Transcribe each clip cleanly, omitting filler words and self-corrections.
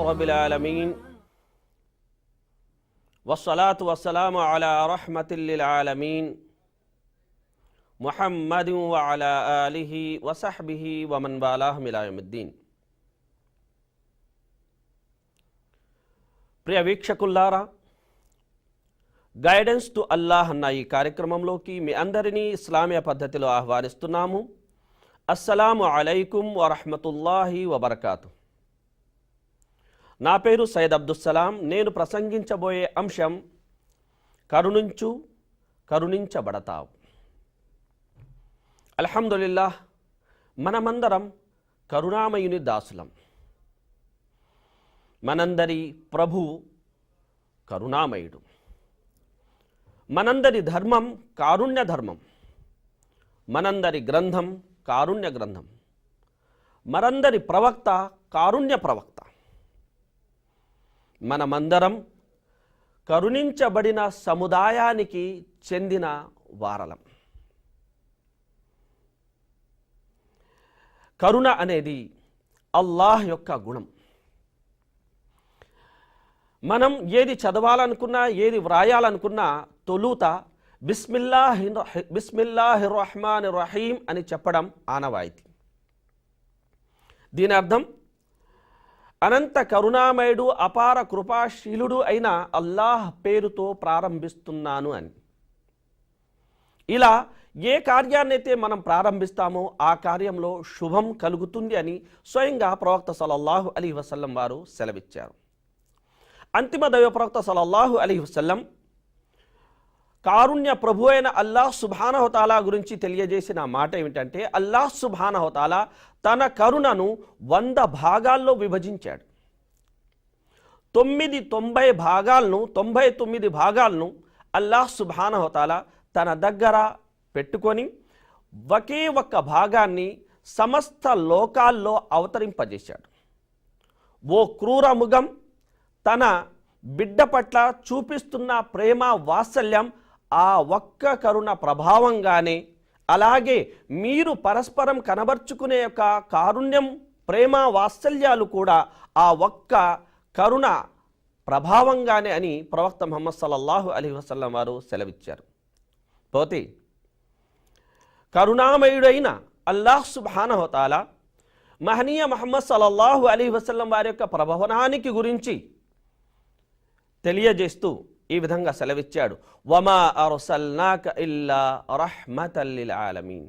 రబ్బిల్ ఆలమీన్ వస్సలాతు వస్సలాము అలా రహ్మతిల్ లిల్ ఆలమీన్ ముహమ్మదిన్ వ అలా ఆలిహి వ సహ్బిహి వ మన్ వాలాహు ఇలా యౌమిద్దీన్. ప్రియ వీక్షకుల్లారా, గైడెన్స్ టు అల్లాహ్ అన్న ఈ కార్యక్రమంలోకి మీ అందరినీ ఇస్లామీయ పద్ధతిలో ఆహ్వానిస్తున్నాము. అస్సలాము అలైకుం వరహ్మతుల్లాహి వబర్కాతు. నా పేరు సయ్యద్ అబ్దుస్సలాం. నేను ప్రసంగించబోయే అంశం కరుణించు, కరుణించబడతావు. అల్హమ్దులిల్లాహ్, మనమందరం కరుణామయుని దాసులం. మనందరి ప్రభు కరుణామయుడు. మనందరి ధర్మం కారుణ్య ధర్మం. మనందరి గ్రంథం కారుణ్య గ్రంథం. మనందరి ప్రవక్త కారుణ్య ప్రవక్త. మనమందరం కరుణించబడిన సముదాయానికి చెందిన వారలం. కరుణ అనేది అల్లాహ్ యొక్క గుణం. మనం ఏది చదవాలనుకున్నా, ఏది వ్రాయాలనుకున్నా తొలుత బిస్మిల్లాహిర్ రహ్మానిర్ రహీం అని చెప్పడం ఆనవాయితీ. దీని అర్థం అనంత కరుణామయుడు, అపార కృపాశీలుడు అయిన అల్లాహ్ పేరుతో ప్రారంభిస్తున్నాను అని. ఇలా ఏ కార్యాన్నైతే మనం ప్రారంభిస్తామో ఆ కార్యంలో శుభం కలుగుతుంది అని స్వయంగా ప్రవక్త సల్లల్లాహు అలైహి వసల్లం వారు సెలవిచ్చారు. అంతిమ దైవ ప్రవక్త సల్లల్లాహు అలైహి వసల్లం కారుణ్య ప్రభు అయిన అల్లాహ్ సుబ్హానహు వ తఆలా గురించి తెలియజేసిన మాట ఏమిటంటే, అల్లాహ్ సుబ్హానహు వ తఆలా తన కరుణను 100 భాగాల్లో విభజించాడు. 99 భాగాలను అల్లాహ్ సుబ్హానహు వ తఆలా తన దగ్గర పెట్టుకొని ఒకే ఒక్క భాగాన్ని సమస్త లోకాల్లో అవతరింపజేశాడు. ఓ క్రూర మృగం తన బిడ్డ పట్ల చూపిస్తున్న ప్రేమ వాత్సల్యం ఆ ఒక్క కరుణ ప్రభావంగానే, అలాగే మీరు పరస్పరం కనబర్చుకునే యొక్క కారుణ్యం, ప్రేమ వాత్సల్యాలు కూడా ఆ ఒక్క కరుణ ప్రభావంగానే అని ప్రవక్త ముహమ్మద్ సల్లల్లాహు అలైహి వసల్లం వారు సెలవిచ్చారు. పోతే కరుణామయుడైన అల్లాహ్ సుబ్హానహు వ తఆలా మహనీయ ముహమ్మద్ సల్లల్లాహు అలైహి వసల్లం వారి యొక్క ప్రభావానికి గురించి తెలియజేస్తూ ఈ విధంగా సెలవిచ్చాడు, వమా అర్సల్నాక ఇల్లా రహ్మతల్ లిల్ ఆలమీన్.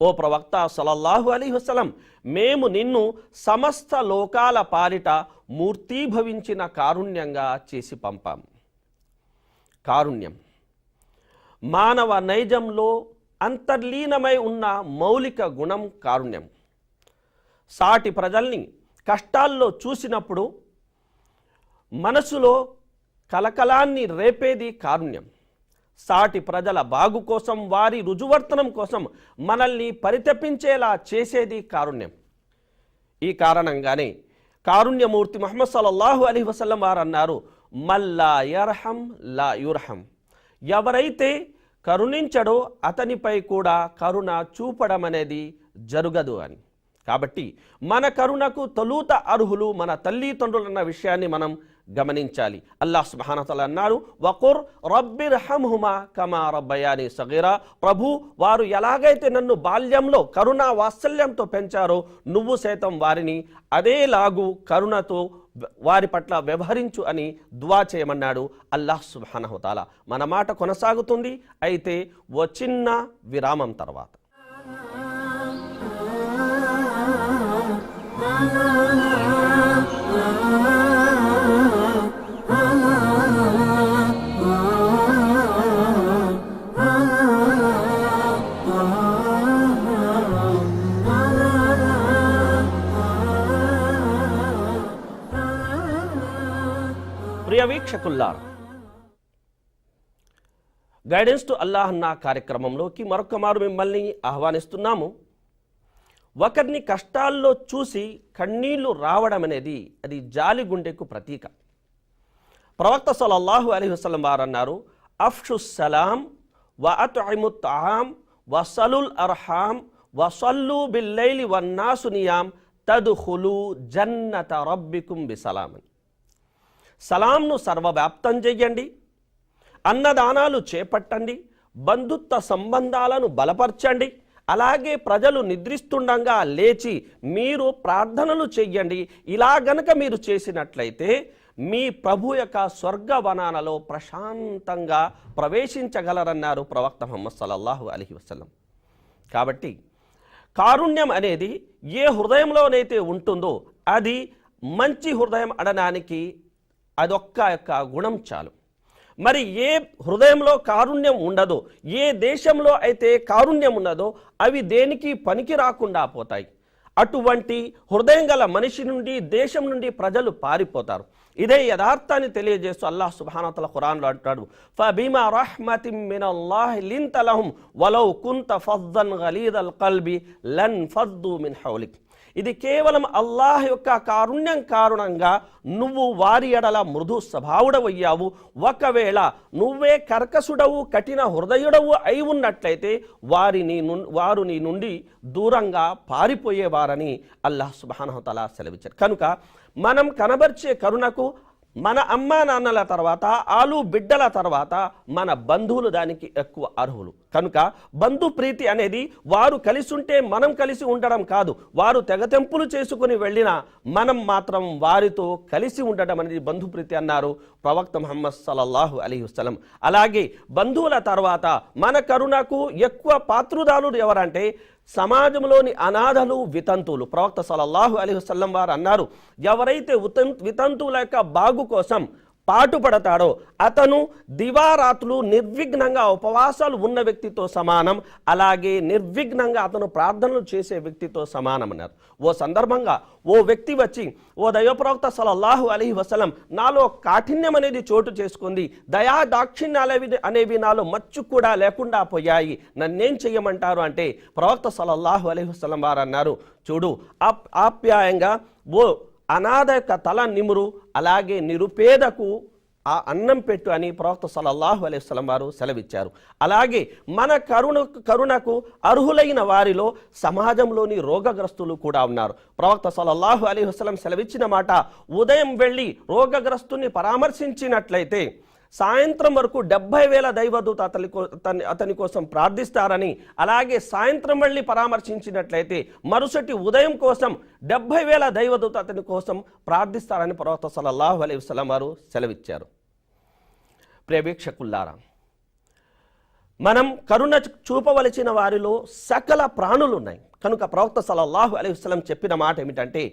ఓ ప్రవక్త సల్లల్లాహు అలైహి వసల్లం, మేము నిన్ను సమస్త లోకాల పాలిట మూర్తీభవించిన కారుణ్యంగా చేసి పంపాము. కారుణ్యం మానవ నైజంలో అంతర్లీనమై ఉన్న మౌలిక గుణం కారుణ్యం. సాటి ప్రజల్ని కష్టాల్లో చూసినప్పుడు మనసులో కలకలాన్ని రేపేది కారుణ్యం. సాటి ప్రజల బాగు కోసం, వారి రుజువర్తనం కోసం మనల్ని పరితపించేలా చేసేది కారుణ్యం. ఈ కారణంగానే కారుణ్యమూర్తి ముహమ్మద్ సల్లల్లాహు అలైహి వసల్లం వారు అన్నారు, మల్లా యర్హం లా యుర్హం. ఎవరైతే కరుణించడో అతనిపై కూడా కరుణ చూపడం అనేది జరగదు అని. కాబట్టి మన కరుణకు తొలుత అర్హులు మన తల్లిదండ్రులన్న విషయాన్ని మనం గమనించాలి. అల్లాహ్ సుబ్హానహు వ తఆలా అన్నారు, వకుర్ రబ్బిర్హమ్హుమా కమా రబ్బయాని సగీరా. ప్రభు, వారు ఎలాగైతే నన్ను బాల్యంలో కరుణ వాత్సల్యంతో పెంచారో నువ్వు సైతం వారిని అదేలాగు కరుణతో వారి పట్ల వ్యవహరించు అని దువా చేయమన్నాడు అల్లాహ్ సుబ్హానహు వ తఆలా. మన మాట కొనసాగుతుంది, అయితే ఓ చిన్న విరామం తర్వాత. ప్రియ వీక్షకుల్లారా, గైడెన్స్ టు అల్లాహ్ అన్న కార్యక్రమంలోకి మరొక మారు మిమ్మల్ని ఆహ్వానిస్తున్నాము. ఒకరిని కష్టాల్లో చూసి కన్నీళ్లు రావడం అనేది అది జాలి గుండెకు ప్రతీక. ప్రవక్త సల్లల్లాహు అలైహి వసల్లం వారు అన్నారు, అఫ్షుస్ సలాం వ అత్ఇముత్ తఆమ్ వసలుల్ అర్హాం వసల్లు బిల్లైలి వన్నాసు నియాం తద్ఖులు జన్నత రబ్బికుం బిసలామన్. సలాంను సర్వవ్యాప్తం చెయ్యండి, అన్నదానాలు చేపట్టండి, బంధుత్వ సంబంధాలను బలపరచండి, అలాగే ప్రజలు నిద్రిస్తుండగా లేచి మీరు ప్రార్థనలు చెయ్యండి. ఇలా గనక మీరు చేసినట్లయితే మీ ప్రభు యొక్క స్వర్గవనాలలో ప్రశాంతంగా ప్రవేశించగలరన్నారు ప్రవక్త ముహమ్మద్ సల్లల్లాహు అలైహి వసల్లం. కాబట్టి కారుణ్యం అనేది ఏ హృదయంలోనైతే ఉంటుందో అది మంచి హృదయం అనడానికి అదొక్క యొక్క గుణం చాలు. మరి ఏ హృదయంలో కారుణ్యం ఉండదో, ఏ దేశంలో అయితే కారుణ్యం ఉన్నదో అవి దేనికి పనికి రాకుండా పోతాయి. అటువంటి హృదయం గల మనిషి నుండి, దేశం నుండి ప్రజలు పారిపోతారు. ఇదే యథార్థాన్ని తెలియజేస్తూ అల్లాహ్ సుబ్హానహు వ తఆలా ఖురాన్లో అంటాడు, ఫబిమా రహ్మతిన్ మినల్లాహి లింత లహుం వలౌ కుంత ఫద్దన్ గలీదల్ కల్బి లన్ ఫద్దు మిన్ హౌలిక్. ఇది కేవలం అల్లాహ్ యొక్క కారుణ్యం కారణంగా నువ్వు వారి ఎడల మృదు స్వభావుడవయ్యావు. ఒకవేళ నువ్వే కర్కసుడవు, కఠిన హృదయుడవు అయి ఉన్నట్లయితే వారు నీ నుండి దూరంగా పారిపోయేవారని అల్లాహ్ సుబ్హానహు వ తఆలా సెలవిచ్చారు. కనుక మనం కనబర్చే కరుణకు మన అమ్మా నాన్నల తర్వాత, ఆలు బిడ్డల తర్వాత మన బంధువులు దానికి ఎక్కువ అర్హులు. కనుక బంధు ప్రీతి అనేది వారు కలిసి ఉంటే మనం కలిసి ఉండడం కాదు, వారు తెగతెంపులు చేసుకుని వెళ్ళినా మనం మాత్రం వారితో కలిసి ఉండడం అనేది బంధు ప్రీతి అన్నారు ప్రవక్త ముహమ్మద్ సల్లల్లాహు అలైహి వసల్లం. అలాగే బంధువుల తర్వాత మన కరుణకు ఎక్కువ పాత్రుదారులు ఎవరంటే సమాజంలోని అనాథలు, వితంతువులు. ప్రవక్త సల్లల్లాహు అలైహి వసల్లం వారు అన్నారు, ఎవరైతే వితంతువుల యొక్క బాగు కోసం పాటుపడతాడో అతను దివారాత్రులు నిర్విఘ్నంగా ఉపవాసాలు ఉన్న వ్యక్తితో సమానం, అలాగే నిర్విఘ్నంగా అతను ప్రార్థనలు చేసే వ్యక్తితో సమానం అన్నారు. ఓ సందర్భంగా ఓ వ్యక్తి వచ్చి, ఓ దైవప్రవక్త సల్లల్లాహు అలైహి వసల్లం, నాలో కాఠిన్యం అనేది చోటు చేసుకుంది, దయా దాక్షిణ్యాలు అనేవి నాలో మచ్చు కూడా లేకుండా పోయాయి, నన్నేం చెయ్యమంటారు అంటే ప్రవక్త సల్లల్లాహు అలైహి వసల్లం వారు అన్నారు, చూడు ఆప్యాయంగా ఓ అనాథ యొక్క తల నిమురు, అలాగే నిరుపేదకు ఆ అన్నం పెట్టు అని ప్రవక్త సల్లల్లాహు అలైహి వసల్లం వారు సెలవిచ్చారు. అలాగే మన కరుణకు అర్హులైన వారిలో సమాజంలోని రోగగ్రస్తులు కూడా ఉన్నారు. ప్రవక్త సల్లల్లాహు అలైహి వసల్లం సెలవిచ్చిన మాట, ఉదయం వెళ్ళి రోగగ్రస్తుని పరామర్శించినట్లయితే సాయంత్రం వరకు 70,000 దైవదూత అతని కోసం ప్రార్థిస్తారని, అలాగే సాయంత్రం వెళ్ళి పరామర్శించినట్లయితే మరుసటి ఉదయం కోసం 70,000 దైవదూత అతని కోసం ప్రార్థిస్తారని ప్రవక్త సల్లల్లాహు అలైహి వసల్లం వారు సెలవిచ్చారు. ప్రియవీక్షకుల్లారా, మనం కరుణ చూపవలసిన వారిలో సకల ప్రాణులు ఉన్నాయి. కనుక ప్రవక్త సల్లల్లాహు అలైహి వసల్లం చెప్పిన మాట ఏమిటంటే,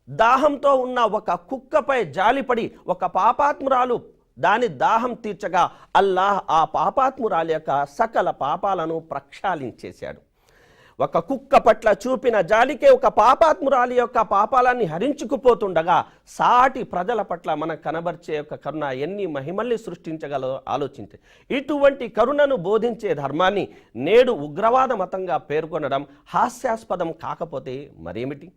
దాహంతో ఉన్న ఒక కుక్కపై జాలిపడి ఒక పాపాత్మురాలు దాని దాహం తీర్చగా అల్లాహ్ ఆ పాపాత్మురాలి యొక్క సకల పాపాలను ప్రక్షాళించేశాడు. ఒక కుక్క పట్ల చూపిన జాలికే ఒక పాపాత్మురాలి యొక్క పాపాలన్నీ హరించుకుపోతుండగా సాటి ప్రజల పట్ల మన కనబర్చే యొక్క కరుణ ఎన్ని మహిమల్ని సృష్టించగలదో ఆలోచించే. ఇటువంటి కరుణను బోధించే ధర్మాన్ని నేడు ఉగ్రవాద మతంగా పేర్కొనడం హాస్యాస్పదం కాకపోతే మరేమిటి?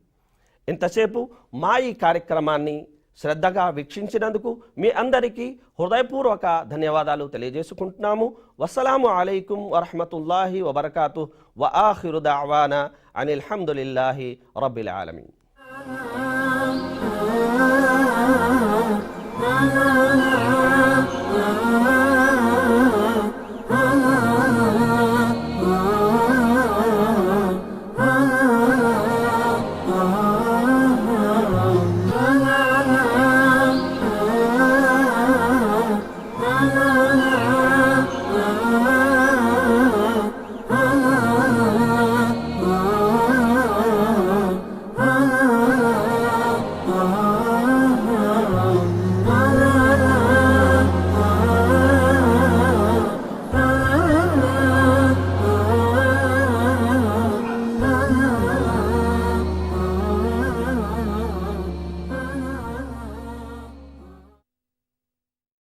ఇంతసేపు మా ఈ కార్యక్రమాన్ని శ్రద్ధగా వీక్షించినందుకు మీ అందరికీ హృదయపూర్వక ధన్యవాదాలు తెలియజేసుకుంటున్నాము. వస్సలాము అలైకుం వరహ్మతుల్లాహి వబరకాతుహ్. వ ఆఖిరు దఅవానా అనిల్ హమ్దులిల్లాహి రబ్బిల్ ఆలమీన్.